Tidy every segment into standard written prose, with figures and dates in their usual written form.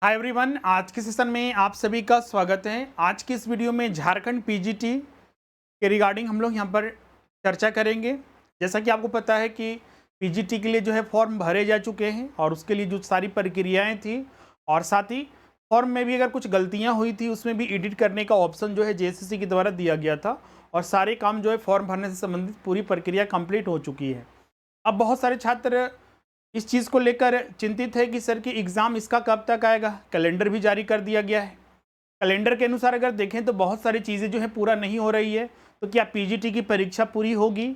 Hi everyone, आज के session में आप सभी का स्वागत है। आज की इस वीडियो में झारखंड पीजीटी के रिगार्डिंग हम लोग यहाँ पर चर्चा करेंगे। जैसा कि आपको पता है कि पीजीटी के लिए जो है फॉर्म भरे जा चुके हैं और उसके लिए जो सारी प्रक्रियाएं थी और साथ ही फॉर्म में भी अगर कुछ गलतियां हुई थी उसमें भी एडिट करने का ऑप्शन जो है जेएसएससी के द्वारा दिया गया था और सारे काम जो है फॉर्म भरने से संबंधित पूरी प्रक्रिया कंप्लीट हो चुकी है। अब बहुत सारे छात्र इस चीज़ को लेकर चिंतित है कि सर कि एग्ज़ाम इसका कब तक आएगा। कैलेंडर भी जारी कर दिया गया है। कैलेंडर के अनुसार अगर देखें तो बहुत सारी चीज़ें जो है पूरा नहीं हो रही है। तो क्या पीजीटी की परीक्षा पूरी होगी,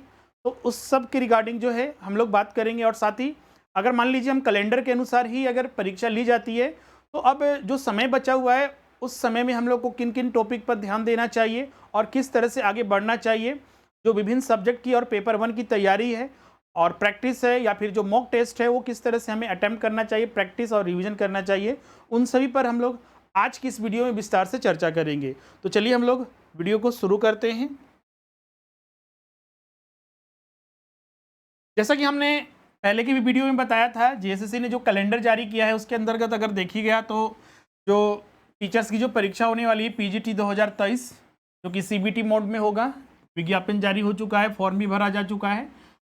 तो उस सब के रिगार्डिंग जो है हम लोग बात करेंगे। और साथ ही अगर मान लीजिए हम कैलेंडर के अनुसार ही अगर परीक्षा ली जाती है तो अब जो समय बचा हुआ है उस समय में हम लोग को किन किन टॉपिक पर ध्यान देना चाहिए और किस तरह से आगे बढ़ना चाहिए। जो विभिन्न सब्जेक्ट की और पेपर 1 की तैयारी है और प्रैक्टिस है या फिर जो मॉक टेस्ट है वो किस तरह से हमें अटेम्प्ट करना चाहिए, प्रैक्टिस और रिवीजन करना चाहिए, उन सभी पर हम लोग आज की इस वीडियो में विस्तार से चर्चा करेंगे। तो चलिए हम लोग वीडियो को शुरू करते हैं। जैसा कि हमने पहले की भी वीडियो में बताया था, जेएसएससी ने जो कैलेंडर जारी किया है उसके अंतर्गत अगर देखी गया तो जो टीचर्स की जो परीक्षा होने वाली है पीजीटी 2023 जो कि सीबीटी मोड में होगा, विज्ञापन जारी हो चुका है, फॉर्म भी भरा जा चुका है।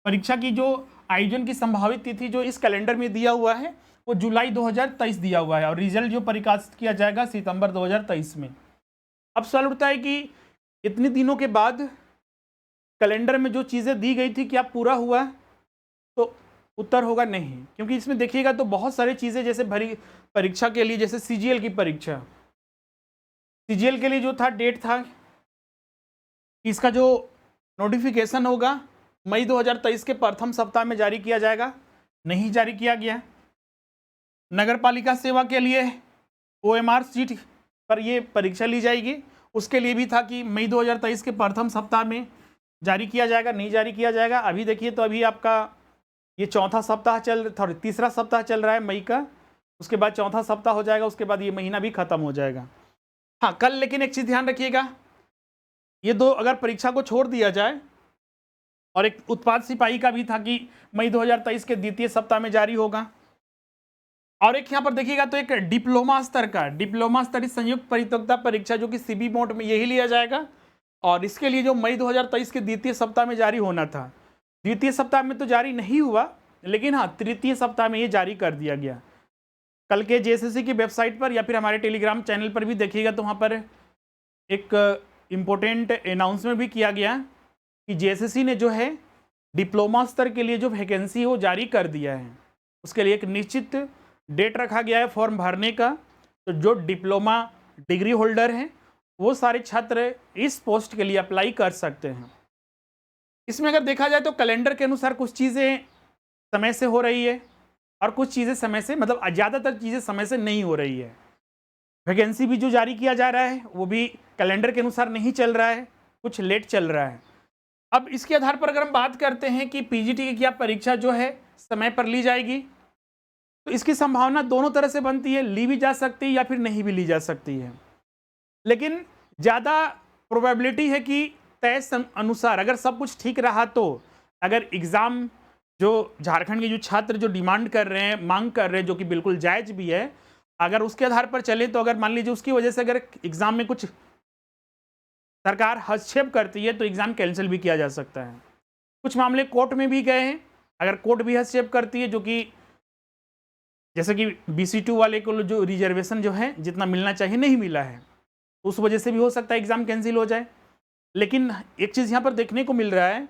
परीक्षा की जो आयोजन की संभावित तिथि जो इस कैलेंडर में दिया हुआ है वो जुलाई 2023 दिया हुआ है और रिजल्ट जो प्रकाशित किया जाएगा सितंबर 2023 में। अब सवाल उठता है कि इतने दिनों के बाद कैलेंडर में जो चीज़ें दी गई थी क्या पूरा हुआ, तो उत्तर होगा नहीं, क्योंकि इसमें देखिएगा तो बहुत सारी चीज़ें जैसे भरी परीक्षा के लिए, जैसे सीजीएल की परीक्षा, सीजीएल के लिए जो था डेट था इसका जो नोटिफिकेशन होगा मई 2023 के प्रथम सप्ताह में जारी किया जाएगा, नहीं जारी किया गया। नगर पालिका सेवा के लिए ओएमआर सीट पर ये परीक्षा ली जाएगी, उसके लिए भी था कि मई 2023 के प्रथम सप्ताह में जारी किया जाएगा, नहीं जारी किया जाएगा। अभी देखिए तो अभी आपका ये चौथा सप्ताह तीसरा सप्ताह चल रहा है मई का, उसके बाद चौथा सप्ताह हो जाएगा, उसके बाद ये महीना भी खत्म हो जाएगा। हाँ, कल लेकिन एक चीज़ ध्यान रखिएगा, ये दो अगर परीक्षा को छोड़ दिया जाए और एक उत्पाद सिपाही का भी था कि मई 2023 के द्वितीय सप्ताह में जारी होगा, और एक यहाँ पर देखिएगा तो एक डिप्लोमा स्तरीय संयुक्त परिपक्वता परीक्षा जो कि सीबी मोड में यही लिया जाएगा और इसके लिए जो मई 2023 के द्वितीय सप्ताह में जारी होना था, द्वितीय सप्ताह में तो जारी नहीं हुआ, लेकिन हाँ तृतीय सप्ताह में ये जारी कर दिया गया। कल के जेएसएससी की वेबसाइट पर या फिर हमारे टेलीग्राम चैनल पर भी देखिएगा तो वहाँ पर एक इम्पोर्टेंट अनाउंसमेंट भी किया गया कि जेएसएससी ने जो है डिप्लोमा स्तर के लिए जो वैकेंसी है वो जारी कर दिया है। उसके लिए एक निश्चित डेट रखा गया है फॉर्म भरने का। तो जो डिप्लोमा डिग्री होल्डर हैं वो सारे छात्र इस पोस्ट के लिए अप्लाई कर सकते हैं। इसमें अगर देखा जाए तो कैलेंडर के अनुसार कुछ चीज़ें समय से हो रही है और कुछ चीज़ें समय से, मतलब ज़्यादातर चीज़ें समय से नहीं हो रही है। वैकेंसी भी जो जारी किया जा रहा है वो भी कैलेंडर के अनुसार नहीं चल रहा है, कुछ लेट चल रहा है। अब इसके आधार पर अगर हम बात करते हैं कि पीजीटी की क्या परीक्षा जो है समय पर ली जाएगी, तो इसकी संभावना दोनों तरह से बनती है, ली भी जा सकती है या फिर नहीं भी ली जा सकती है। लेकिन ज़्यादा प्रोबेबिलिटी है कि तय अनुसार अगर सब कुछ ठीक रहा तो अगर एग्ज़ाम जो झारखंड के जो छात्र जो डिमांड कर रहे हैं, मांग कर रहे हैं, जो कि बिल्कुल जायज़ भी है, अगर उसके आधार पर चले तो अगर मान लीजिए उसकी वजह से अगर एग्ज़ाम में कुछ सरकार हस्तक्षेप करती है तो एग्ज़ाम कैंसिल भी किया जा सकता है। कुछ मामले कोर्ट में भी गए हैं, अगर कोर्ट भी हस्तक्षेप करती है, जो कि जैसे कि BC2 वाले को जो रिजर्वेशन जो है जितना मिलना चाहिए नहीं मिला है, उस वजह से भी हो सकता है एग्ज़ाम कैंसिल हो जाए। लेकिन एक चीज़ यहाँ पर देखने को मिल रहा है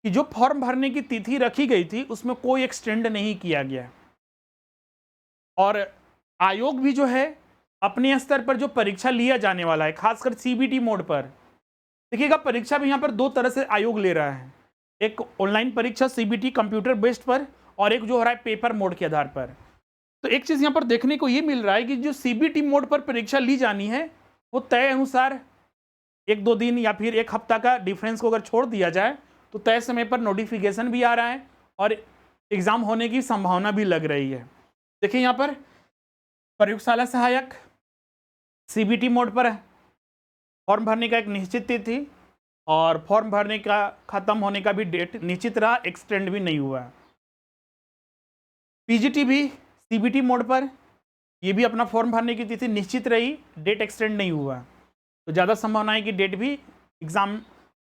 कि जो फॉर्म भरने की तिथि रखी गई थी उसमें कोई एक्सटेंड नहीं किया गया और आयोग भी जो है अपने स्तर पर जो परीक्षा लिया जाने वाला है, खासकर सीबीटी मोड पर देखिएगा, परीक्षा भी यहाँ पर दो तरह से आयोग ले रहा है, एक ऑनलाइन परीक्षा सीबीटी कंप्यूटर बेस्ड पर और एक जो हो रहा है पेपर मोड के आधार पर। तो एक चीज़ यहाँ पर देखने को ये मिल रहा है कि जो सीबीटी मोड पर परीक्षा ली जानी है वो तय अनुसार 1-2 दिन या फिर 1 हफ्ता का डिफरेंस को अगर छोड़ दिया जाए तो तय समय पर नोटिफिकेशन भी आ रहा है और एग्ज़ाम होने की संभावना भी लग रही है। देखिए यहाँ पर प्रयोगशाला सहायक सीबीटी मोड पर फॉर्म भरने का एक निश्चित तिथि और फॉर्म भरने का ख़त्म होने का भी डेट निश्चित रहा, एक्सटेंड भी नहीं हुआ। पीजीटी भी सीबीटी मोड पर ये भी अपना फॉर्म भरने की तिथि निश्चित रही, डेट एक्सटेंड नहीं हुआ, तो ज़्यादा संभावना है कि डेट भी एग्ज़ाम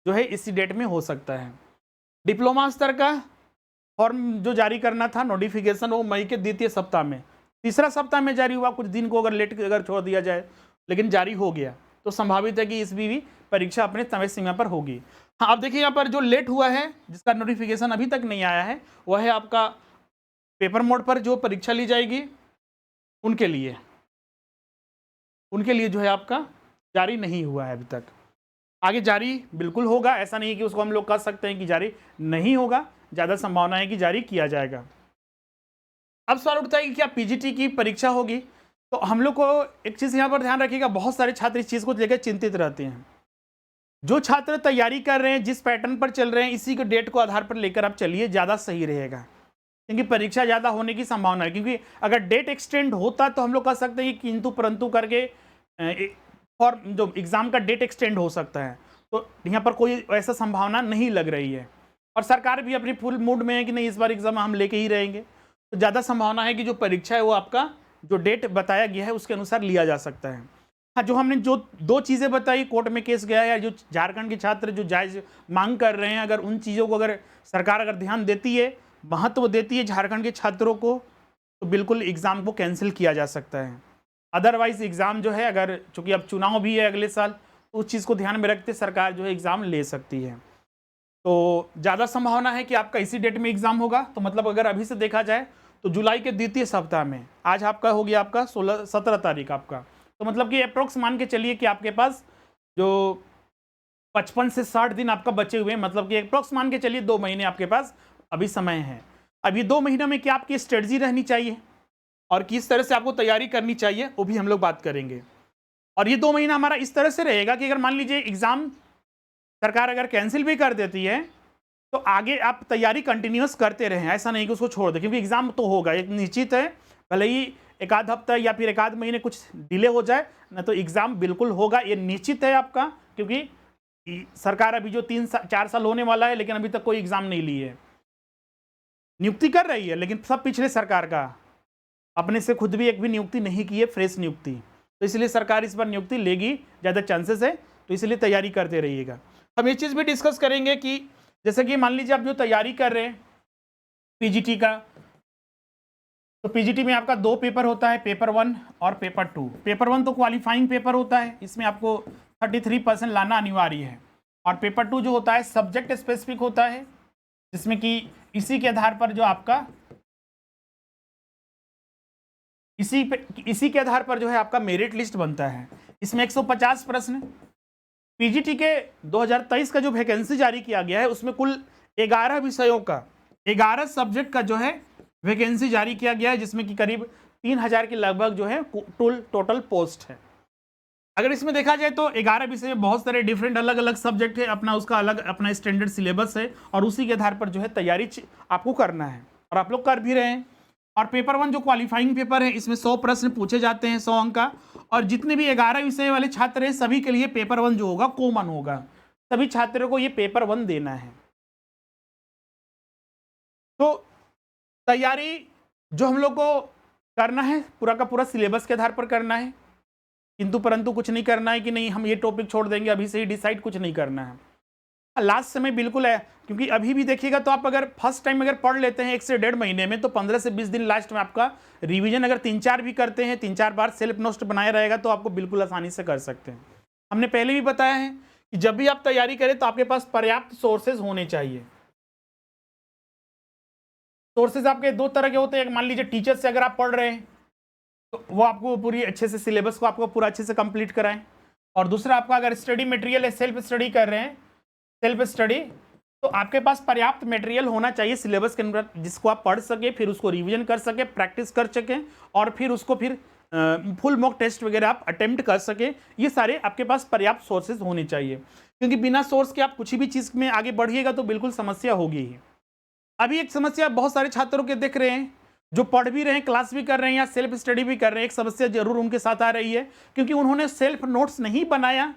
जो है इसी डेट में हो सकता है। डिप्लोमा स्तर का फॉर्म जो जारी करना था नोटिफिकेशन, वो मई के द्वितीय सप्ताह में, तीसरा सप्ताह में जारी हुआ, कुछ दिन को अगर लेट अगर छोड़ दिया जाए, लेकिन जारी हो गया, तो संभावित है कि इसमें भी परीक्षा अपने समय सीमा पर होगी। हाँ, अब देखिए यहाँ पर जो लेट हुआ है, जिसका नोटिफिकेशन अभी तक नहीं आया है, वह है आपका पेपर मोड पर जो परीक्षा ली जाएगी उनके लिए जो है आपका जारी नहीं हुआ है अभी तक। आगे जारी बिल्कुल होगा, ऐसा नहीं है कि उसको हम लोग कह सकते हैं कि जारी नहीं होगा, ज़्यादा संभावना है कि जारी किया जाएगा। अब सवाल उठता है कि क्या पीजीटी की परीक्षा होगी, तो हम लोग को एक चीज़ यहाँ पर ध्यान रखिएगा, बहुत सारे छात्र इस चीज़ को लेकर चिंतित रहते हैं। जो छात्र तैयारी कर रहे हैं, जिस पैटर्न पर चल रहे हैं, इसी के डेट को आधार पर लेकर आप चलिए, ज़्यादा सही रहेगा, क्योंकि परीक्षा ज़्यादा होने की संभावना है। क्योंकि अगर डेट एक्सटेंड होता तो हम लोग कह सकते हैं कि किंतु परंतु करके और जो एग्ज़ाम का डेट एक्सटेंड हो सकता है, तो यहाँ पर कोई ऐसा संभावना नहीं लग रही है। और सरकार भी अपनी फुल मूड में है कि नहीं, इस बार एग्ज़ाम हम लेके ही रहेंगे, तो ज़्यादा संभावना है कि जो परीक्षा है वो आपका जो डेट बताया गया है उसके अनुसार लिया जा सकता है। हाँ, जो हमने जो दो चीज़ें बताई, कोर्ट में केस गया है, या जो झारखंड के छात्र जो जायज़ मांग कर रहे हैं, अगर उन चीज़ों को अगर सरकार अगर ध्यान देती है, महत्व देती है झारखंड के छात्रों को, तो बिल्कुल एग्ज़ाम को कैंसिल किया जा सकता है। अदरवाइज एग्ज़ाम जो है, अगर चूँकि अब चुनाव भी है अगले साल, तो उस चीज़ को ध्यान में रखते सरकार जो है एग्ज़ाम ले सकती है। तो ज़्यादा संभावना है कि आपका इसी डेट में एग्ज़ाम होगा। तो मतलब अगर अभी से देखा जाए तो जुलाई के द्वितीय सप्ताह में, आज आपका हो गया आपका 17 तारीख आपका, तो मतलब कि अप्रोक्स मान के चलिए कि आपके पास जो 55 से 60 दिन आपका बचे हुए हैं, मतलब कि अप्रोक्स मान के चलिए 2 महीने आपके पास अभी समय है। अब ये 2 महीनों में क्या आपकी स्ट्रेटजी रहनी चाहिए और किस तरह से आपको तैयारी करनी चाहिए, वो भी हम लोग बात करेंगे। और ये 2 महीना हमारा इस तरह से रहेगा कि अगर मान लीजिए एग्ज़ाम सरकार अगर कैंसिल भी कर देती है, तो आगे आप तैयारी कंटिन्यूस करते रहें, ऐसा नहीं कि उसको छोड़ दें, क्योंकि एग्ज़ाम तो होगा, एक निश्चित है, भले ही एक आध हफ्ता या फिर एक आध महीने कुछ डिले हो जाए ना, तो एग्ज़ाम बिल्कुल होगा, ये निश्चित है आपका। क्योंकि सरकार अभी जो 3-4 साल होने वाला है, लेकिन अभी तक कोई एग्ज़ाम नहीं ली है, नियुक्ति कर रही है, लेकिन सब पिछले सरकार का, अपने से खुद भी एक भी नियुक्ति नहीं की है, फ्रेश नियुक्ति, तो इसलिए सरकार इस बार नियुक्ति लेगी, ज़्यादा चांसेस है, तो इसलिए तैयारी करते रहिएगा। हम ये चीज़ भी डिस्कस करेंगे कि जैसे कि मान लीजिए आप जो तैयारी कर रहे हैं पीजीटी का, तो पीजीटी में आपका 2 पेपर होता है, पेपर 1 और पेपर 2। पेपर 1 तो क्वालिफाइंग पेपर होता है, इसमें आपको 33% लाना अनिवार्य है, और पेपर 2 जो होता है सब्जेक्ट स्पेसिफिक होता है, जिसमें कि इसी के आधार पर जो आपका इसी के आधार पर जो है आपका मेरिट लिस्ट बनता है। इसमें 150 प्रश्न। पीजीटी के 2023 का जो वैकेंसी जारी किया गया है, उसमें कुल 11 विषयों का 11 सब्जेक्ट का जो है वैकेंसी जारी किया गया है, जिसमें कि करीब 3000 के लगभग जो है टोटल पोस्ट है। अगर इसमें देखा जाए तो 11 विषय में बहुत सारे डिफरेंट अलग अलग सब्जेक्ट है, अपना उसका अलग अपना स्टैंडर्ड सिलेबस है, और उसी के आधार पर जो है तैयारी आपको करना है, और आप लोग कर भी रहे हैं। और पेपर 1 जो क्वालिफाइंग पेपर है, इसमें 100 प्रश्न पूछे जाते हैं, 100 अंक का, और जितने भी 11 विषय वाले छात्र हैं सभी के लिए पेपर 1 जो होगा कॉमन होगा, सभी छात्रों को ये पेपर 1 देना है। तो तैयारी जो हम लोग को करना है पूरा का पूरा सिलेबस के आधार पर करना है, किंतु परंतु कुछ नहीं करना है कि नहीं हम ये टॉपिक छोड़ देंगे, अभी से ही डिसाइड कुछ नहीं करना है। लास्ट समय बिल्कुल है, क्योंकि अभी भी देखिएगा तो आप अगर फर्स्ट टाइम अगर पढ़ लेते हैं 1 से 1.5 महीने में, तो 15 से 20 दिन लास्ट में आपका रिवीजन अगर 3-4 भी करते हैं, 3-4 बार सेल्फ नोट्स बनाया रहेगा, तो आपको बिल्कुल आसानी से कर सकते हैं। हमने पहले भी बताया है कि जब भी आप तैयारी करें तो आपके पास पर्याप्त सोर्सेज होने चाहिए। सोर्सेज आपके 2 तरह के होते हैं, मान लीजिए टीचर से अगर आप पढ़ रहे हैं तो वो आपको पूरी अच्छे से सिलेबस को आपको पूरा अच्छे से कंप्लीट कराएं, और दूसरा आपका अगर स्टडी मटेरियल है, सेल्फ स्टडी कर रहे हैं, सेल्फ स्टडी, तो आपके पास पर्याप्त मटेरियल होना चाहिए सिलेबस के अंदर, जिसको आप पढ़ सके, फिर उसको रिवीजन कर सके, प्रैक्टिस कर सकें, और फिर उसको फिर फुल मॉक टेस्ट वगैरह आप अटेम्प्ट कर सके। ये सारे आपके पास पर्याप्त सोर्सेज होने चाहिए, क्योंकि बिना सोर्स के आप कुछ भी चीज़ में आगे बढ़िएगा तो बिल्कुल समस्या होगी ही। अभी एक समस्या बहुत सारे छात्रों के देख रहे हैं, जो पढ़ भी रहे हैं, क्लास भी कर रहे हैं, या सेल्फ स्टडी भी कर रहे हैं, एक समस्या जरूर उनके साथ आ रही है, क्योंकि उन्होंने सेल्फ नोट्स नहीं बनाया,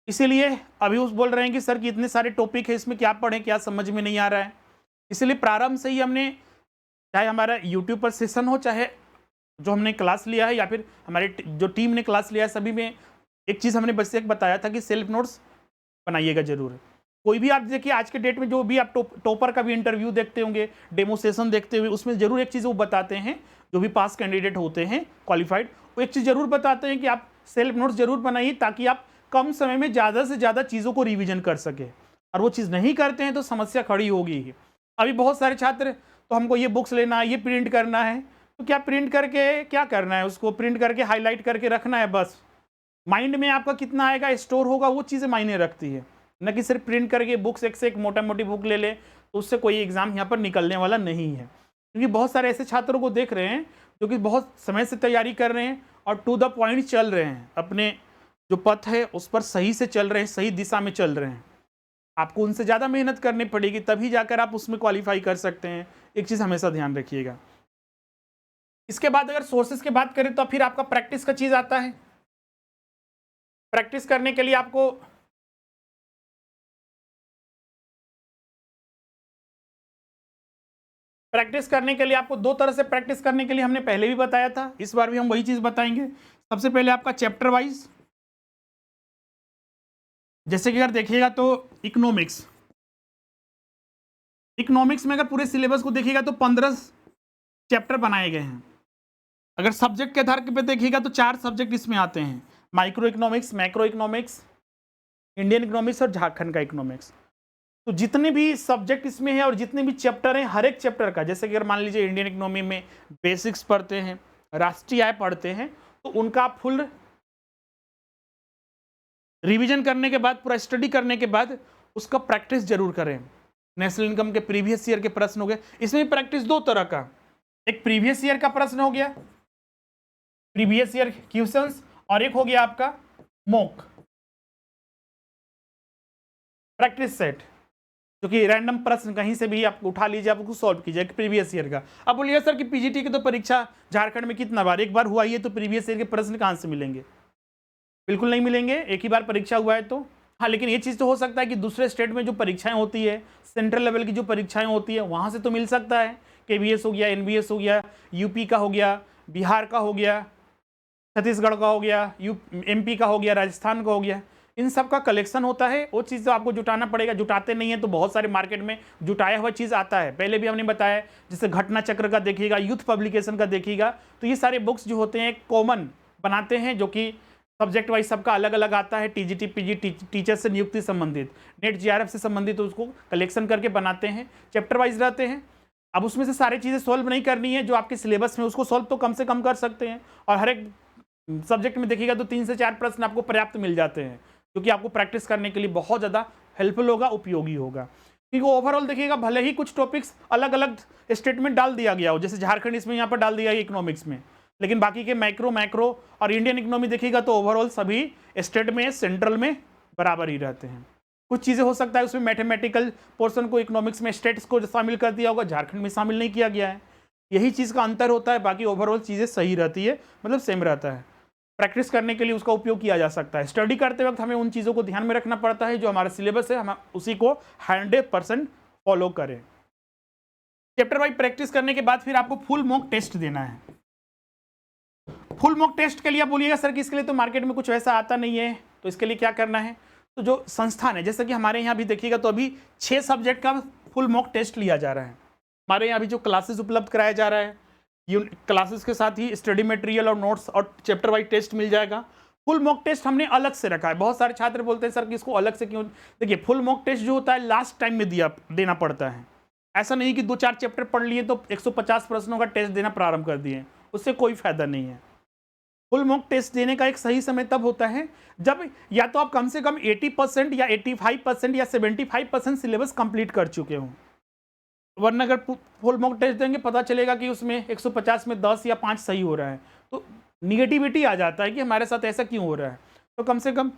इसीलिए अभी उस बोल रहे हैं कि सर कि इतने सारे टॉपिक है, इसमें क्या पढ़ें, क्या समझ में नहीं आ रहा है। इसलिए प्रारंभ से ही हमने, चाहे हमारा यूट्यूब पर सेशन हो, चाहे जो हमने क्लास लिया है या फिर हमारे जो टीम ने क्लास लिया है, सभी में एक चीज़ हमने बस एक बताया था कि सेल्फ नोट्स बनाइएगा जरूर। कोई भी आप देखिए आज के डेट में जो भी आप टॉपर का भी इंटरव्यू देखते होंगे, डेमो सेशन देखते हुए, उसमें जरूर एक चीज़ वो बताते हैं, जो भी पास कैंडिडेट होते हैं क्वालिफाइड, वो एक चीज़ जरूर बताते हैं कि आप सेल्फ नोट्स जरूर बनाइए ताकि आप कम समय में ज़्यादा से ज़्यादा चीज़ों को रिविजन कर सके। और वो चीज़ नहीं करते हैं तो समस्या खड़ी होगी ही। अभी बहुत सारे छात्र तो हमको ये बुक्स लेना है, ये प्रिंट करना है, तो क्या प्रिंट करके क्या करना है, उसको प्रिंट करके हाईलाइट करके रखना है बस। माइंड में आपका कितना आएगा, स्टोर होगा, वो चीज़ें मायने रखती है, न कि सिर्फ प्रिंट करके बुक्स एक से एक मोटा मोटी बुक ले ले तो उससे कोई एग्जाम यहाँ पर निकलने वाला नहीं है। क्योंकि बहुत सारे ऐसे छात्रों को देख रहे हैं जो कि बहुत समय से तैयारी कर रहे हैं और टू द पॉइंट चल रहे हैं, अपने जो पथ है उस पर सही से चल रहे हैं, सही दिशा में चल रहे हैं। आपको उनसे ज़्यादा मेहनत करनी पड़ेगी, तभी जाकर आप उसमें क्वालिफाई कर सकते हैं। एक चीज़ हमेशा ध्यान रखिएगा। इसके बाद अगर सोर्सेज की बात करें तो फिर आपका प्रैक्टिस का चीज़ आता है। प्रैक्टिस करने के लिए आपको दो तरह से प्रैक्टिस करने के लिए हमने पहले भी बताया था, इस बार भी हम वही चीज़ बताएंगे। सबसे पहले आपका चैप्टर वाइज, जैसे कि अगर देखिएगा तो इकोनॉमिक्स में अगर पूरे सिलेबस को देखिएगा तो 15 चैप्टर बनाए गए हैं। अगर सब्जेक्ट के आधार पे देखिएगा तो 4 सब्जेक्ट इसमें आते हैं, micro economics, macro economics, Indian economics और झारखंड का इकोनॉमिक्स। तो जितने भी सब्जेक्ट इसमें है और जितने भी चैप्टर हैं, हर एक चैप्टर का, जैसे कि अगर मान लीजिए इंडियन इकोनॉमी में बेसिक्स पढ़ते हैं, राष्ट्रीय आय पढ़ते हैं, तो उनका फुल रिवीजन करने के बाद, पूरा स्टडी करने के बाद उसका प्रैक्टिस जरूर करें। नेशनल इनकम के प्रीवियस ईयर के प्रश्न हो गए, इसमें प्रैक्टिस दो तरह का, एक प्रीवियस ईयर का प्रश्न हो गया, प्रीवियस ईयर क्वेश्चंस, और एक हो गया आपका मॉक प्रैक्टिस सेट, जो कि रैंडम प्रश्न कहीं से भी आप उठा लीजिए, आप उसको सॉल्व कीजिए प्रीवियस ईयर का। अब बोलिए सर कि पीजीटी की तो परीक्षा झारखंड में कितना बार, एक बार हुआ ही है, तो प्रीवियस ईयर के प्रश्न कहाँ से मिलेंगे? बिल्कुल नहीं मिलेंगे, एक ही बार परीक्षा हुआ है तो। हाँ, लेकिन ये चीज़ तो हो सकता है कि दूसरे स्टेट में जो परीक्षाएं होती है, सेंट्रल लेवल की जो परीक्षाएं होती है, वहाँ से तो मिल सकता है। केवीएस हो गया, एनबीएस हो गया, यूपी का हो गया, बिहार का हो गया, छत्तीसगढ़ का हो गया, एमपी का हो गया, राजस्थान का हो गया, इन सब का कलेक्शन होता है। वो चीज़ तो आपको जुटाना पड़ेगा, जुटाते नहीं है तो बहुत सारे मार्केट में जुटाया हुआ चीज़ आता है। पहले भी हमने बताया, जैसे घटना चक्र का देखिएगा, यूथ पब्लिकेशन का देखिएगा, तो ये सारे बुक्स जो होते हैं कॉमन बनाते हैं, जो कि सब्जेक्ट वाइज सबका अलग अलग आता है। टीजीटी पीजी टीचर से नियुक्ति संबंधित, नेट जीआरएफ से संबंधित, तो उसको कलेक्शन करके बनाते हैं, चैप्टर वाइज रहते हैं। अब उसमें से सारी चीज़ें सॉल्व नहीं करनी है जो आपके सिलेबस में, उसको सॉल्व तो कम से कम कर सकते हैं। और हर एक सब्जेक्ट में देखिएगा तो 3 से 4 प्रश्न आपको पर्याप्त मिल जाते हैं, जो कि आपको प्रैक्टिस करने के लिए बहुत ज़्यादा हेल्पफुल होगा, उपयोगी होगा। क्योंकि ओवरऑल देखिएगा, भले ही कुछ टॉपिक्स अलग अलग स्टेट में डाल दिया गया हो, जैसे झारखंड इसमें यहाँ पर डाल दिया गया इकोनॉमिक्स में, लेकिन बाकी के मैक्रो और इंडियन इकोनॉमी देखिएगा तो ओवरऑल सभी स्टेट में, सेंट्रल में बराबर ही रहते हैं। कुछ चीज़ें हो सकता है उसमें मैथमेटिकल पोर्शन को इकोनॉमिक्स में स्टेट्स को शामिल कर दिया होगा, झारखंड में शामिल नहीं किया गया है, यही चीज़ का अंतर होता है। बाकी ओवरऑल चीज़ें सही रहती है, मतलब सेम रहता है। प्रैक्टिस करने के लिए उसका उपयोग किया जा सकता है। स्टडी करते वक्त हमें उन चीज़ों को ध्यान में रखना पड़ता है, जो हमारा सिलेबस है, हम उसी को 100% फॉलो करें। चैप्टर वाइज प्रैक्टिस करने के बाद फिर आपको फुल मॉक टेस्ट देना है। फुल मॉक टेस्ट के लिए आप बोलिएगा सर कि इसके लिए तो मार्केट में कुछ वैसा आता नहीं है, तो इसके लिए क्या करना है? तो जो संस्थान है, जैसे कि हमारे यहाँ भी देखिएगा तो अभी 6 सब्जेक्ट का फुल मॉक टेस्ट लिया जा रहा है। हमारे यहाँ भी जो क्लासेस उपलब्ध कराया जा रहा है, क्लासेस के साथ ही स्टडी मटेरियल और नोट्स और चैप्टर वाइज टेस्ट मिल जाएगा। फुल मॉक टेस्ट हमने अलग से रखा है। बहुत सारे छात्र बोलते हैं सर कि इसको अलग से क्यों? देखिए, फुल मॉक टेस्ट जो होता है लास्ट टाइम में देना पड़ता है। ऐसा नहीं कि 2-4 चैप्टर पढ़ लिए तो 150 प्रश्नों का टेस्ट देना प्रारंभ कर दिए, उससे कोई फायदा नहीं है। फुल मॉक टेस्ट देने का एक सही समय तब होता है जब या तो आप कम से कम 80% या 85% या 75% सिलेबस कंप्लीट कर चुके हों। वरना अगर फुल मॉक टेस्ट देंगे, पता चलेगा कि उसमें 150 में 10 या 5 सही हो रहा है, तो निगेटिविटी आ जाता है कि हमारे साथ ऐसा क्यों हो रहा है। तो कम से कम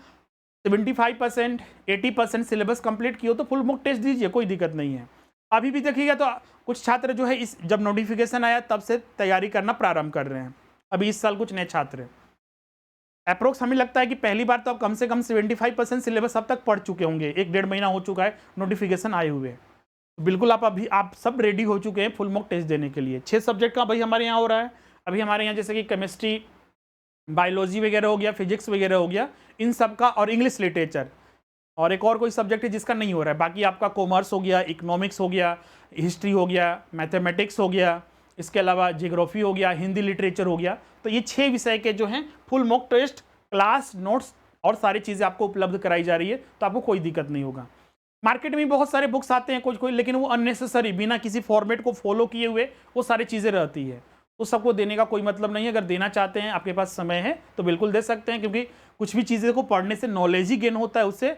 75% 80% सिलेबस कंप्लीट किया तो फुल मॉक टेस्ट दीजिए, कोई दिक्कत नहीं है। अभी भी देखिएगा तो कुछ छात्र जो है इस जब नोटिफिकेशन आया तब से तैयारी करना प्रारंभ कर रहे हैं। अभी इस साल कुछ नए छात्र, अप्रोक्स हमें लगता है कि पहली बार तो आप कम से कम 75% सिलेबस अब तक पढ़ चुके होंगे। 1-1.5 महीना हो चुका है नोटिफिकेशन आए हुए, तो बिल्कुल आप सब रेडी हो चुके हैं फुल मॉक टेस्ट देने के लिए। 6 सब्जेक्ट का भाई हमारे यहाँ हो रहा है। अभी हमारे यहाँ जैसे कि केमिस्ट्री, बायोलॉजी वगैरह हो गया, फिजिक्स वगैरह हो गया, इन सब का, और इंग्लिश लिटरेचर, और एक और कोई सब्जेक्ट है जिसका नहीं हो रहा है। बाकी आपका कॉमर्स हो गया, इकोनॉमिक्स हो गया, हिस्ट्री हो गया, मैथमेटिक्स हो गया, इसके अलावा जियोग्राफी हो गया, हिंदी लिटरेचर हो गया। तो ये 6 विषय के जो हैं full mock test, class notes और सारी चीज़ें आपको उपलब्ध कराई जा रही है, तो आपको कोई दिक्कत नहीं होगा। मार्केट में बहुत सारे बुक्स आते हैं कोई, लेकिन वो अननेसेसरी, बिना किसी फॉर्मेट को फॉलो किए हुए वो सारी चीज़ें रहती है, तो सबको देने का कोई मतलब नहीं है। अगर देना चाहते हैं, आपके पास समय है, तो बिल्कुल दे सकते हैं, क्योंकि कुछ भी चीज़ें को पढ़ने से नॉलेज ही गेन होता है, उससे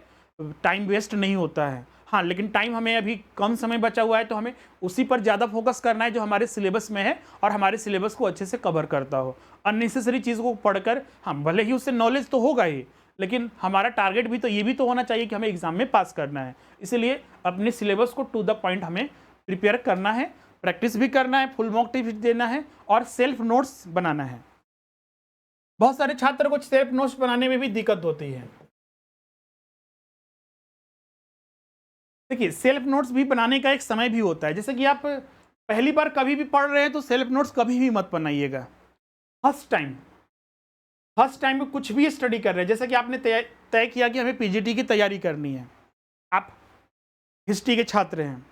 टाइम वेस्ट नहीं होता है। हाँ, लेकिन टाइम हमें अभी कम समय बचा हुआ है, तो हमें उसी पर ज़्यादा फोकस करना है जो हमारे सिलेबस में है और हमारे सिलेबस को अच्छे से कवर करता हो। अननेसेसरी चीज़ को पढ़कर, हाँ भले ही उससे नॉलेज तो होगा ही, लेकिन हमारा टारगेट भी तो ये भी तो होना चाहिए कि हमें एग्जाम में पास करना है। इसलिए अपने सिलेबस को टू द पॉइंट हमें प्रिपेयर करना है, प्रैक्टिस भी करना है, फुल मॉक टेस्ट देना है और सेल्फ नोट्स बनाना है। बहुत सारे छात्र को सेल्फ नोट्स बनाने में भी दिक्कत होती है। देखिए, सेल्फ नोट्स भी बनाने का एक समय भी होता है। जैसे कि आप पहली बार कभी भी पढ़ रहे हैं तो सेल्फ नोट्स कभी भी मत बनाइएगा। फर्स्ट टाइम में कुछ भी स्टडी कर रहे हैं, जैसे कि आपने तय किया कि हमें पीजीटी की तैयारी करनी है, आप हिस्ट्री के छात्र हैं,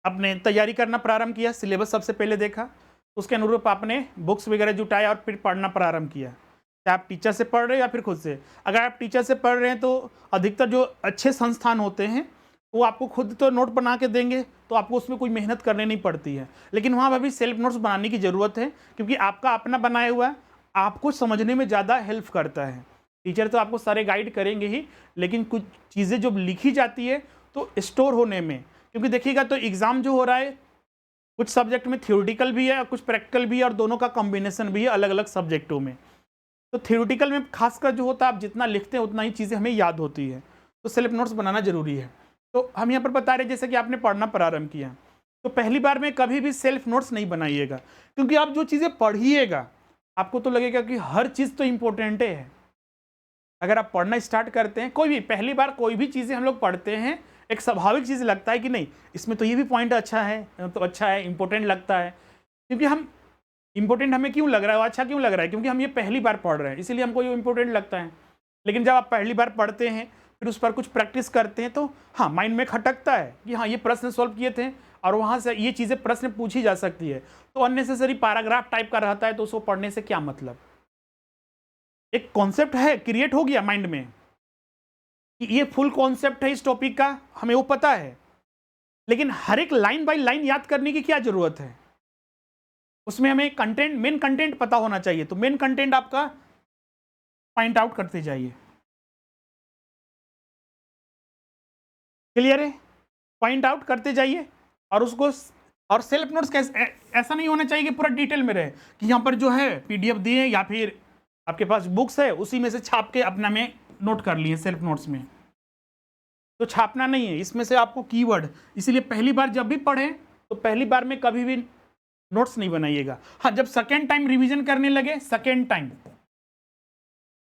आपने तैयारी करना प्रारंभ किया, सिलेबस सबसे पहले देखा, उसके अनुरूप आपने बुक्स वगैरह जुटाया और फिर पढ़ना प्रारंभ किया। चाहे आप टीचर से पढ़ रहे हैं या फिर खुद से। अगर आप टीचर से पढ़ रहे हैं तो अधिकतर जो अच्छे संस्थान होते हैं वो आपको खुद तो नोट बना के देंगे, तो आपको उसमें कोई मेहनत करनी नहीं पड़ती है। लेकिन वहाँ पर भी सेल्फ नोट्स बनाने की ज़रूरत है, क्योंकि आपका अपना बनाया हुआ है, आपको समझने में ज़्यादा हेल्प करता है। टीचर तो आपको सारे गाइड करेंगे ही, लेकिन कुछ चीज़ें जब लिखी जाती है तो स्टोर होने में, क्योंकि देखिएगा तो एग्ज़ाम जो हो रहा है, कुछ सब्जेक्ट में थ्योरेटिकल भी है और कुछ प्रैक्टिकल भी है, और दोनों का कॉम्बिनेशन भी है अलग अलग सब्जेक्टों में। तो थ्योरेटिकल में खासकर जो होता है, आप जितना लिखते हैं उतना ही चीज़ें हमें याद होती है, तो सेल्फ नोट्स बनाना जरूरी है। तो हम यहाँ पर बता रहे हैं, जैसे कि आपने पढ़ना प्रारंभ किया, तो पहली बार में कभी भी सेल्फ नोट्स नहीं बनाइएगा, क्योंकि आप जो चीज़ें पढ़िएगा आपको तो लगेगा कि हर चीज़ तो इम्पोर्टेंट है। अगर आप पढ़ना स्टार्ट करते हैं, कोई भी पहली बार कोई भी चीज़ें हम लोग पढ़ते हैं, एक स्वाभाविक चीज़ लगता है कि नहीं, इसमें तो ये भी पॉइंट अच्छा है, तो अच्छा है, इंपॉर्टेंट लगता है। क्योंकि हम इंपॉर्टेंट हमें क्यों लग रहा है, वो अच्छा क्यों लग रहा है, क्योंकि हम ये पहली बार पढ़ रहे हैं, इसीलिए हमको ये इंपॉर्टेंट लगता है। लेकिन जब आप पहली बार पढ़ते हैं, फिर उस पर कुछ प्रैक्टिस करते हैं, तो हाँ माइंड में खटकता है कि हाँ ये प्रश्न सॉल्व किए थे और वहाँ से ये चीज़ें प्रश्न पूछी जा सकती है। तो अननेसेसरी पैराग्राफ टाइप का रहता है, तो उसको पढ़ने से क्या मतलब। एक कॉन्सेप्ट है, क्रिएट हो गया माइंड में कि ये फुल कॉन्सेप्ट है इस टॉपिक का, हमें वो पता है, लेकिन हर एक लाइन बाय लाइन याद करने की क्या जरूरत है। उसमें हमें कंटेंट, मेन कंटेंट पता होना चाहिए, तो मेन कंटेंट आपका पॉइंट आउट करते जाइए। क्लियर है, पॉइंट आउट करते जाइए। और उसको, और सेल्फ नोट्स कैसे, ऐसा नहीं होना चाहिए कि पूरा डिटेल में रहे कि यहाँ पर जो है पीडीएफ दिए या फिर आपके पास बुक्स है उसी में से छाप के अपना में नोट कर लिए सेल्फ नोट्स में, तो छापना नहीं है, इसमें से आपको कीवर्ड। इसीलिए पहली बार जब भी पढ़ें तो पहली बार में कभी भी नोट्स नहीं बनाइएगा। हाँ, जब सेकेंड टाइम रिवीजन करने लगे, सेकेंड टाइम,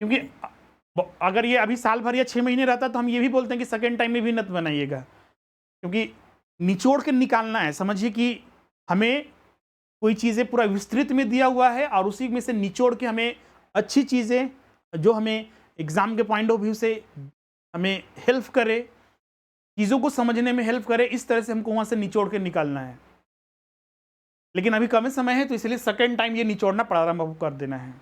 क्योंकि अगर ये अभी साल भर या 6 महीने रहता तो हम ये भी बोलते हैं कि सेकेंड टाइम में भी नत बनाइएगा, क्योंकि निचोड़ के निकालना है। समझिए कि हमें कोई चीज़ें पूरा विस्तृत में दिया हुआ है और उसी में से निचोड़ के हमें अच्छी चीज़ें जो हमें एग्ज़ाम के पॉइंट ऑफ व्यू से हमें हेल्प करे, चीज़ों को समझने में हेल्प करे, इस तरह से हमको वहाँ से निचोड़ के निकालना है। लेकिन अभी कम समय है, तो इसलिए सेकेंड टाइम ये निचोड़ना प्रारंभ कर देना है।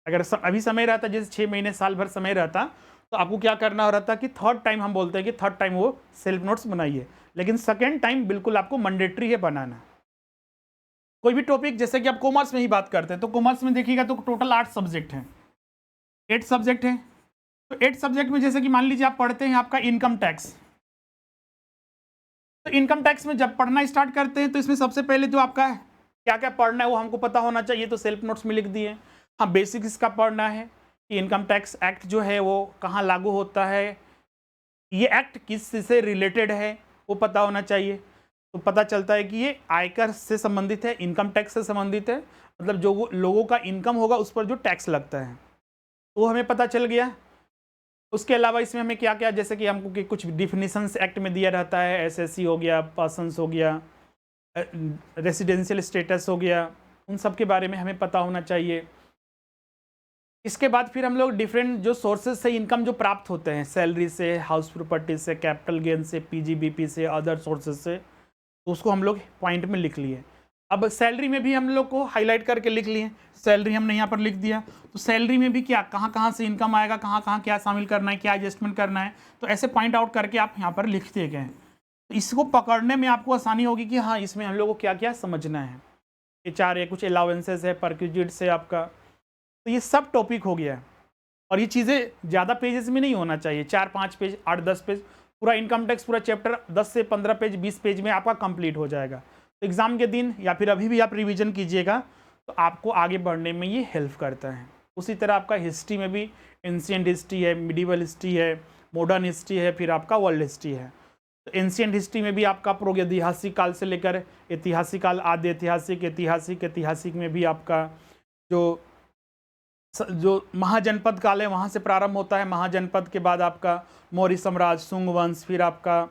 अगर अभी समय रहता, जैसे 6 महीने साल भर समय रहता, तो आपको क्या करना रहता कि थर्ड टाइम, हम बोलते हैं कि थर्ड टाइम वो सेल्फ नोट्स बनाइए, लेकिन सेकेंड टाइम बिल्कुल आपको मैंडेटरी है बनाना। कोई भी टॉपिक, जैसे कि आप कॉमर्स में ही बात करते हैं, तो कॉमर्स में देखिएगा तो टोटल 8 सब्जेक्ट हैं, 8 सब्जेक्ट हैं। तो 8 सब्जेक्ट में जैसे कि मान लीजिए आप पढ़ते हैं आपका इनकम टैक्स, तो इनकम टैक्स में जब पढ़ना स्टार्ट करते हैं तो इसमें सबसे पहले जो आपका क्या क्या पढ़ना है वो हमको पता होना चाहिए, तो सेल्फ नोट्स में लिख दिए। हाँ, बेसिक इसका पढ़ना है कि इनकम टैक्स एक्ट जो है वो कहाँ लागू होता है, ये एक्ट किस से रिलेटेड है वो पता होना चाहिए। तो पता चलता है कि ये आयकर से संबंधित है, इनकम टैक्स से संबंधित है, मतलब जो लोगों का इनकम होगा उस पर जो टैक्स लगता है, तो वो हमें पता चल गया। उसके अलावा इसमें हमें क्या क्या, जैसे कि हमको कि कुछ डिफिनीशंस एक्ट में दिया रहता है, एसएससी हो गया, पर्सन्स हो गया, रेसिडेंशियल स्टेटस हो गया, उन सब के बारे में हमें पता होना चाहिए। इसके बाद फिर हम लोग डिफरेंट जो सोर्सेज से इनकम जो प्राप्त होते हैं, सैलरी से, हाउस प्रॉपर्टी से, कैपिटल गेन से, पीजीबीपी से, अदर सोर्सेज से, तो उसको हम लोग पॉइंट में लिख लिए। अब सैलरी में भी हम लोग को हाईलाइट करके लिख लिए, सैलरी हमने यहाँ पर लिख दिया। तो सैलरी में भी क्या, कहाँ कहाँ से इनकम आएगा, कहाँ कहाँ क्या शामिल करना है, क्या एडजस्टमेंट करना है, तो ऐसे पॉइंट आउट करके आप यहाँ पर लिखते गए। तो इसको पकड़ने में आपको आसानी होगी कि हाँ इसमें हम लोग को क्या क्या समझना है। ये चार है, कुछ अलाउंसेस है, परक्विजिट्स है आपका, तो ये सब टॉपिक हो गया है। और ये चीज़ें ज़्यादा पेजेस में नहीं होना चाहिए, 4-5 पेज, 8-10 पेज, पूरा इनकम टैक्स पूरा चैप्टर 10 से 15 पेज, 20 पेज में आपका कंप्लीट हो जाएगा। तो एग्ज़ाम के दिन या फिर अभी भी आप रिवीजन कीजिएगा तो आपको आगे बढ़ने में ये हेल्प करता है। उसी तरह आपका हिस्ट्री में भी एंशिएंट हिस्ट्री है, मिडिवल हिस्ट्री है, मॉडर्न हिस्ट्री है, फिर आपका वर्ल्ड हिस्ट्री है। तो एंशिएंट हिस्ट्री में भी आपका प्रागैतिहासिक काल से लेकर ऐतिहासिक काल, आदि ऐतिहासिक, ऐतिहासिक में भी आपका जो महाजनपद काल है वहाँ से प्रारंभ होता है। महाजनपद के बाद आपका मौर्य साम्राज्य, शुंग वंश, फिर आपका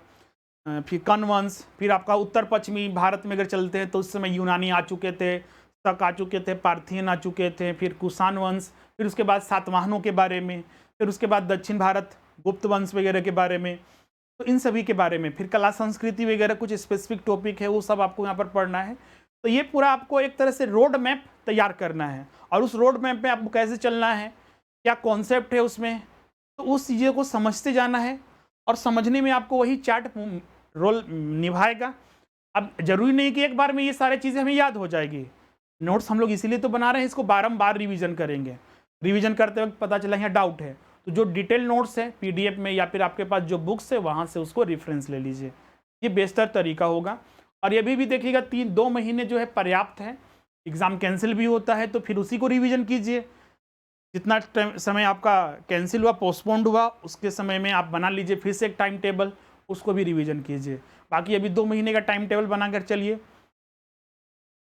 फिर कन वंश, फिर आपका उत्तर पश्चिमी भारत में अगर चलते हैं तो उस समय यूनानी आ चुके थे, शक आ चुके थे, पार्थियन आ चुके थे, फिर कुषाण वंश, फिर उसके बाद सातवाहनों के बारे में, फिर उसके बाद दक्षिण भारत गुप्त वंश वगैरह के बारे में, तो इन सभी के बारे में, फिर कला संस्कृति वगैरह कुछ स्पेसिफिक टॉपिक है वो सब आपको यहाँ पर पढ़ना है। तो ये पूरा आपको एक तरह से रोड मैप तैयार करना है, और उस रोड मैप में आपको कैसे चलना है, क्या कॉन्सेप्ट है उसमें, तो उस चीज़ों को समझते जाना है। और समझने में आपको वही चार्ट रोल निभाएगा। अब जरूरी नहीं कि एक बार में ये सारी चीज़ें हमें याद हो जाएगी। नोट्स हम लोग इसीलिए तो बना रहे हैं, इसको बारंबार रिवीजन करेंगे। रिवीजन करते वक्त पता चला यहाँ डाउट है तो जो डिटेल नोट्स है पीडीएफ में या फिर आपके पास जो बुक्स है वहाँ से उसको रेफरेंस ले लीजिए, ये बेहतर तरीका होगा। और ये भी देखिएगा 3-2 महीने जो है पर्याप्त है। एग्ज़ाम कैंसिल भी होता है तो फिर उसी को रिवीजन कीजिए। जितना समय आपका कैंसिल हुआ, पोस्टपोन्ड हुआ, उसके समय में आप बना लीजिए फिर से एक टाइम टेबल, उसको भी रिवीजन कीजिए। बाकी अभी 2 महीने का टाइम टेबल बनाकर चलिए।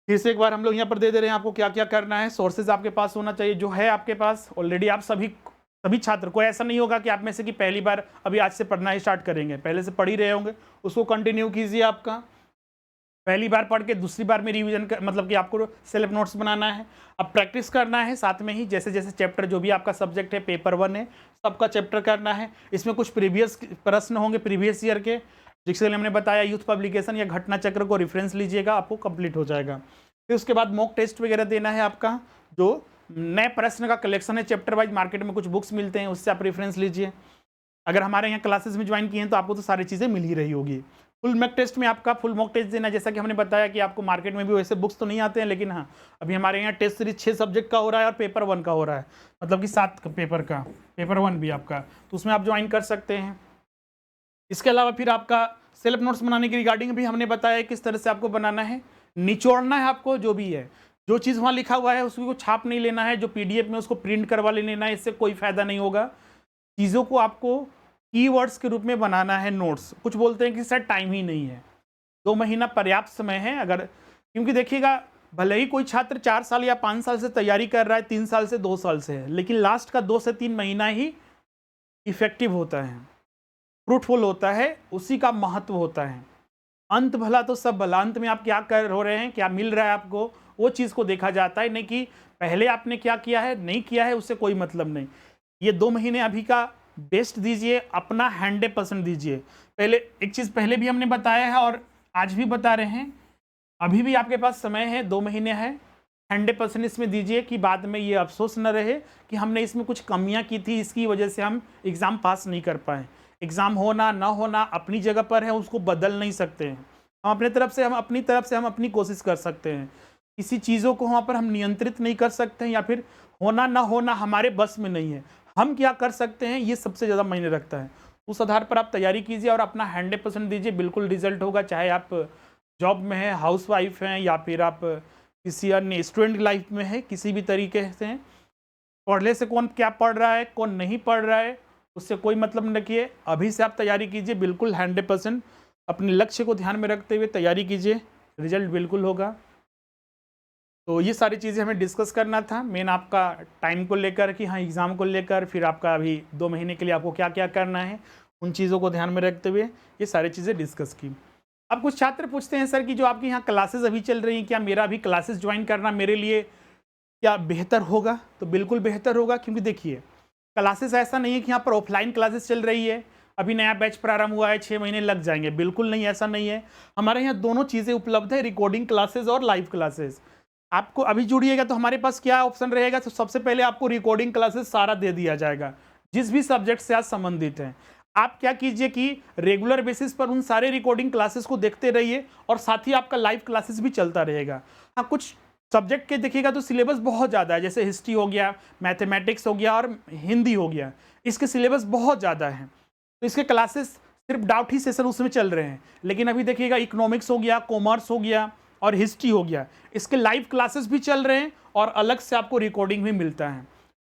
फिर से एक बार हम लोग यहाँ पर दे रहे हैं आपको क्या क्या करना है। सोर्सेज आपके पास होना चाहिए, जो है आपके पास ऑलरेडी। आप सभी छात्र को ऐसा नहीं होगा कि आप में से कि पहली बार अभी आज से पढ़ना ही स्टार्ट करेंगे, पहले से पढ़ ही रहे होंगे, उसको कंटिन्यू कीजिए। आपका पहली बार पढ़ के दूसरी बार में रिवीजन मतलब कि आपको सेल्फ नोट्स बनाना है, अब प्रैक्टिस करना है साथ में ही। जैसे जैसे चैप्टर जो भी आपका सब्जेक्ट है, पेपर 1 है, सबका चैप्टर करना है। इसमें कुछ प्रीवियस प्रश्न होंगे प्रीवियस ईयर के, जिसके लिए हमने बताया यूथ पब्लिकेशन या घटना चक्र को रेफरेंस लीजिएगा, आपको कंप्लीट हो जाएगा। फिर उसके बाद मॉक टेस्ट वगैरह देना है आपका, जो नए प्रश्न का कलेक्शन है चैप्टर वाइज, मार्केट में कुछ बुक्स मिलते हैं, उससे आप रेफरेंस लीजिए। अगर हमारे यहाँ क्लासेस में ज्वाइन किए हैं तो आपको तो सारी चीज़ें मिल ही रही होगी। फुल मॉक टेस्ट में आपका फुल मॉक टेस्ट देना, जैसा कि हमने बताया कि आपको मार्केट में भी वैसे बुक्स तो नहीं आते हैं, लेकिन हाँ अभी हमारे यहाँ टेस्ट सीरीज 6 सब्जेक्ट का हो रहा है और पेपर 1 का हो रहा है, मतलब कि 7 पेपर का, पेपर 1 भी आपका, तो उसमें आप ज्वाइन कर सकते हैं। इसके अलावा फिर आपका सेल्फ नोट्स बनाने की रिगार्डिंग भी हमने बताया किस तरह से आपको बनाना है। निचोड़ना है आपको, जो भी है, जो चीज़ वहाँ लिखा हुआ है उसको छाप नहीं लेना है, जो पीडीएफ में उसको प्रिंट करवा लेना है, इससे कोई फायदा नहीं होगा। चीज़ों को आपको कीवर्ड्स के रूप में बनाना है नोट्स। कुछ बोलते हैं कि सर टाइम ही नहीं है, 2 महीना पर्याप्त समय है। अगर क्योंकि देखिएगा भले ही कोई छात्र 4 साल या 5 साल से तैयारी कर रहा है, 3 साल से 2 साल से है, लेकिन लास्ट का 2 से 3 महीना ही इफेक्टिव होता है, फ्रूटफुल होता है, उसी का महत्व होता है। अंत भला तो सब भला, अंत में आप क्या कर हो रहे हैं, क्या मिल रहा है आपको, वो चीज़ को देखा जाता है, नहीं कि पहले आपने क्या किया है नहीं किया है, उससे कोई मतलब नहीं। ये 2 महीने अभी का बेस्ट दीजिए, अपना 100% दीजिए। पहले एक चीज़ पहले भी हमने बताया है और आज भी बता रहे हैं, अभी भी आपके पास समय है, 2 महीने है, 100% इसमें दीजिए कि बाद में ये अफसोस न रहे कि हमने इसमें कुछ कमियां की थी, इसकी वजह से हम एग्ज़ाम पास नहीं कर पाए। एग्ज़ाम होना ना होना अपनी जगह पर है, उसको बदल नहीं सकते हैं। हम अपनी तरफ से हम अपनी कोशिश कर सकते हैं। किसी चीज़ों को वहाँ पर हम नियंत्रित नहीं कर सकते हैं, या फिर होना ना होना हमारे बस में नहीं है। हम क्या कर सकते हैं ये सबसे ज़्यादा मायने रखता है। उस आधार पर आप तैयारी कीजिए और अपना 100% दीजिए, बिल्कुल रिजल्ट होगा। चाहे आप जॉब में हैं, हाउसवाइफ हैं, या फिर आप किसी अन्य स्टूडेंट लाइफ में है, किसी भी तरीके से पढ़ने से कौन क्या पढ़ रहा है कौन नहीं पढ़ रहा है उससे कोई मतलब न रखिए। अभी से आप तैयारी कीजिए, बिल्कुल 100% अपने लक्ष्य को ध्यान में रखते हुए तैयारी कीजिए, रिजल्ट बिल्कुल होगा। तो ये सारी चीज़ें हमें डिस्कस करना था, मेन आपका टाइम को लेकर कि हाँ एग्ज़ाम को लेकर, फिर आपका अभी 2 महीने के लिए आपको क्या क्या करना है, उन चीज़ों को ध्यान में रखते हुए ये सारी चीज़ें डिस्कस की। अब कुछ छात्र पूछते हैं सर कि जो आपके यहाँ क्लासेस अभी चल रही हैं, क्या मेरा अभी क्लासेस ज्वाइन करना मेरे लिए क्या बेहतर होगा? तो बिल्कुल बेहतर होगा, क्योंकि देखिए क्लासेस ऐसा नहीं है कि यहाँ पर ऑफलाइन क्लासेस चल रही है, अभी नया बैच प्रारंभ हुआ है 6 महीने लग जाएंगे, बिल्कुल नहीं, ऐसा नहीं है। हमारे यहाँ दोनों चीज़ें उपलब्ध है, रिकॉर्डिंग क्लासेस और लाइव क्लासेस। आपको अभी जुड़िएगा तो हमारे पास क्या ऑप्शन रहेगा? तो सबसे पहले आपको रिकॉर्डिंग क्लासेस सारा दे दिया जाएगा, जिस भी सब्जेक्ट से आज संबंधित हैं। आप क्या कीजिए कि रेगुलर बेसिस पर उन सारे रिकॉर्डिंग क्लासेस को देखते रहिए और साथ ही आपका लाइव क्लासेस भी चलता रहेगा। हाँ, कुछ सब्जेक्ट के देखिएगा तो सिलेबस बहुत ज़्यादा है, जैसे हिस्ट्री हो गया, मैथमेटिक्स हो गया और हिंदी हो गया, इसके सिलेबस बहुत ज़्यादा है, तो इसके क्लासेस सिर्फ डाउट ही सेशन उसमें चल रहे हैं। लेकिन अभी देखिएगा इकोनॉमिक्स हो गया, कॉमर्स हो गया और हिस्ट्री हो गया, इसके लाइव क्लासेस भी चल रहे हैं और अलग से आपको रिकॉर्डिंग भी मिलता है।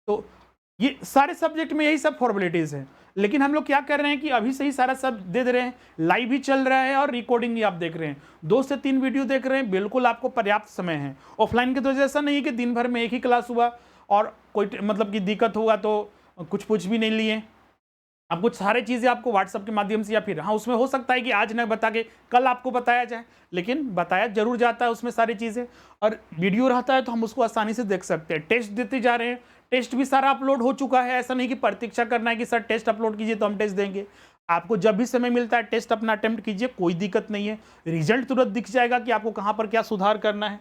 तो ये सारे सब्जेक्ट में यही सब फॉर्मेलिटीज़ हैं, लेकिन हम लोग क्या कर रहे हैं कि अभी से ही सारा सब दे दे रहे हैं, लाइव भी चल रहा है और रिकॉर्डिंग भी आप देख रहे हैं, 2 से 3 वीडियो देख रहे हैं, बिल्कुल आपको पर्याप्त समय है। ऑफलाइन के तो ऐसा नहीं है कि दिन भर में एक ही क्लास हुआ और कोई मतलब कि दिक्कत हुआ तो कुछ पूछ भी नहीं लिए। अब कुछ सारी चीज़ें आपको व्हाट्सएप के माध्यम से या फिर हाँ उसमें हो सकता है कि आज न बता के कल आपको बताया जाए, लेकिन बताया जरूर जाता है उसमें सारी चीज़ें, और वीडियो रहता है तो हम उसको आसानी से देख सकते हैं। टेस्ट देते जा रहे हैं, टेस्ट भी सारा अपलोड हो चुका है, ऐसा नहीं कि प्रतीक्षा करना है कि सर टेस्ट अपलोड कीजिए तो हम टेस्ट देंगे। आपको जब भी समय मिलता है टेस्ट अपना अटेम्प्ट कीजिए, कोई दिक्कत नहीं है, रिजल्ट तुरंत दिख जाएगा कि आपको कहाँ पर क्या सुधार करना है।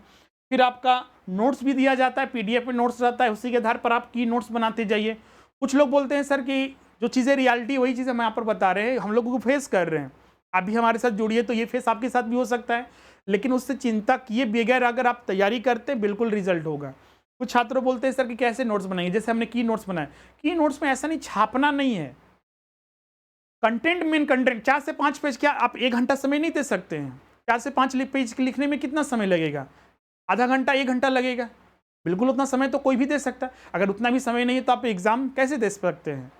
फिर आपका नोट्स भी दिया जाता है, PDF में नोट्स रहता है, उसी के आधार पर आप की नोट्स बनाते जाइए। कुछ लोग बोलते हैं सर कि जो चीज़ें रियलिटी वही चीज़ हम यहाँ पर बता रहे हैं, हम लोगों को फेस कर रहे हैं, आप भी हमारे साथ जुड़िए तो ये फेस आपके साथ भी हो सकता है, लेकिन उससे चिंता किए बगैर अगर आप तैयारी करते हैं बिल्कुल रिजल्ट होगा। कुछ छात्र बोलते हैं सर कि कैसे नोट्स बनाएंगे, जैसे हमने की नोट्स बनाए, की नोट्स में ऐसा नहीं छापना नहीं है, कंटेंट मेन कंटेंट 4 से 5 पेज, क्या आप 1 घंटा समय नहीं दे सकते हैं? 4 से 5 पेज लिखने में कितना समय लगेगा? आधा घंटा 1 घंटा लगेगा, बिल्कुल उतना समय तो कोई भी दे सकता है। अगर उतना भी समय नहीं है तो आप एग्जाम कैसे दे सकते हैं?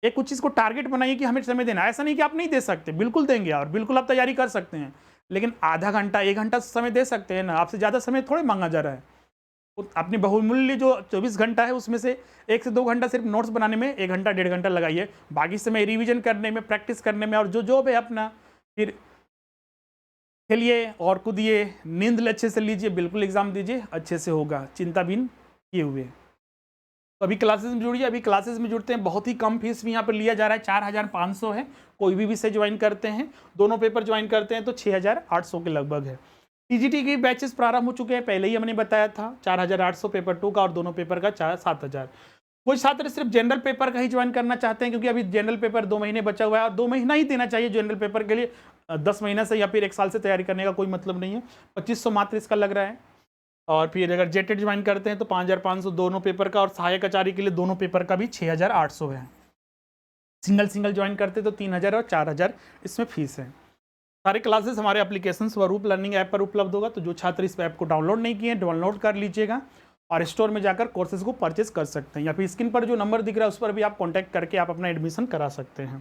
एक कुछ चीज़ को टारगेट बनाइए कि हमें समय देना, ऐसा नहीं कि आप नहीं दे सकते, बिल्कुल देंगे और बिल्कुल आप तैयारी कर सकते हैं, लेकिन आधा घंटा 1 घंटा समय दे सकते हैं ना, आपसे ज़्यादा समय थोड़े मांगा जा रहा है। अपनी बहुमूल्य जो 24 घंटा है उसमें से 1 से 2 घंटा सिर्फ नोट्स बनाने में, 1 घंटा 1.5 घंटा लगाइए, बाकी समय रिवीजन करने में, प्रैक्टिस करने में, और जो जॉब है अपना, फिर खेलिए और कूदिए, नींद अच्छे से लीजिए, बिल्कुल एग्जाम दीजिए, अच्छे से होगा, चिंता भी किए हुए। तो अभी क्लासेस में जुड़िए, अभी क्लासेस में जुड़ते हैं, बहुत ही कम फीस भी यहाँ पर लिया जा रहा है, 4500 है, कोई भी विषय ज्वाइन करते हैं, दोनों पेपर ज्वाइन करते हैं तो 6800 के लगभग है। TGT के बैचेस प्रारंभ हो चुके हैं, पहले ही हमने बताया था, 4800 पेपर 2 का और दोनों पेपर का 7000। कुछ छात्र सिर्फ जनरल पेपर का ही ज्वाइन करना चाहते हैं, क्योंकि अभी जनरल पेपर 2 महीने बचा हुआ है और 2 महीना ही देना चाहिए जनरल पेपर के लिए, 10 महीना से या फिर 1 साल से तैयारी करने का कोई मतलब नहीं है। 2500 मात्र इसका लग रहा है, और फिर अगर जेटेड ज्वाइन करते हैं तो 5500 दोनों पेपर का, और सहायक आचार्य के लिए दोनों पेपर का भी 6800 है। सिंगल ज्वाइन करते तो 3000 और 4000 इसमें फीस है। सारे क्लासेस हमारे एप्लीकेशन स्वरूप लर्निंग ऐप पर उपलब्ध होगा, तो जो छात्र इस ऐप को डाउनलोड नहीं किए डाउनलोड कर लीजिएगा और स्टोर में जाकर कोर्सेज को परचेज कर सकते हैं, या फिर स्क्रीन पर जो नंबर दिख रहा है उस पर भी आप कॉन्टैक्ट करके आप अपना एडमिशन करा सकते हैं।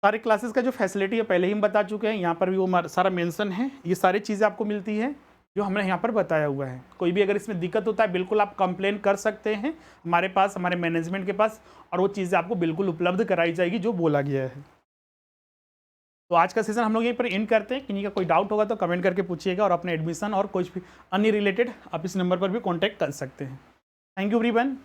सारे क्लासेस का जो फैसिलिटी है पहले ही हम बता चुके हैं, यहाँ पर भी वो सारा मेंशन है, ये सारी चीज़ें आपको मिलती है जो हमने यहाँ पर बताया हुआ है। कोई भी अगर इसमें दिक्कत होता है बिल्कुल आप कंप्लेन कर सकते हैं हमारे पास, हमारे मैनेजमेंट के पास, और वो चीज़ें आपको बिल्कुल उपलब्ध कराई जाएगी जो बोला गया है। तो आज का सेशन हम लोग यहीं पर एंड करते हैं, किन्हीं का कोई डाउट होगा तो कमेंट करके पूछिएगा, और अपने एडमिशन और कुछ भी अन्य रिलेटेड आप इस नंबर पर भी कॉन्टैक्ट कर सकते हैं। Thank you everyone.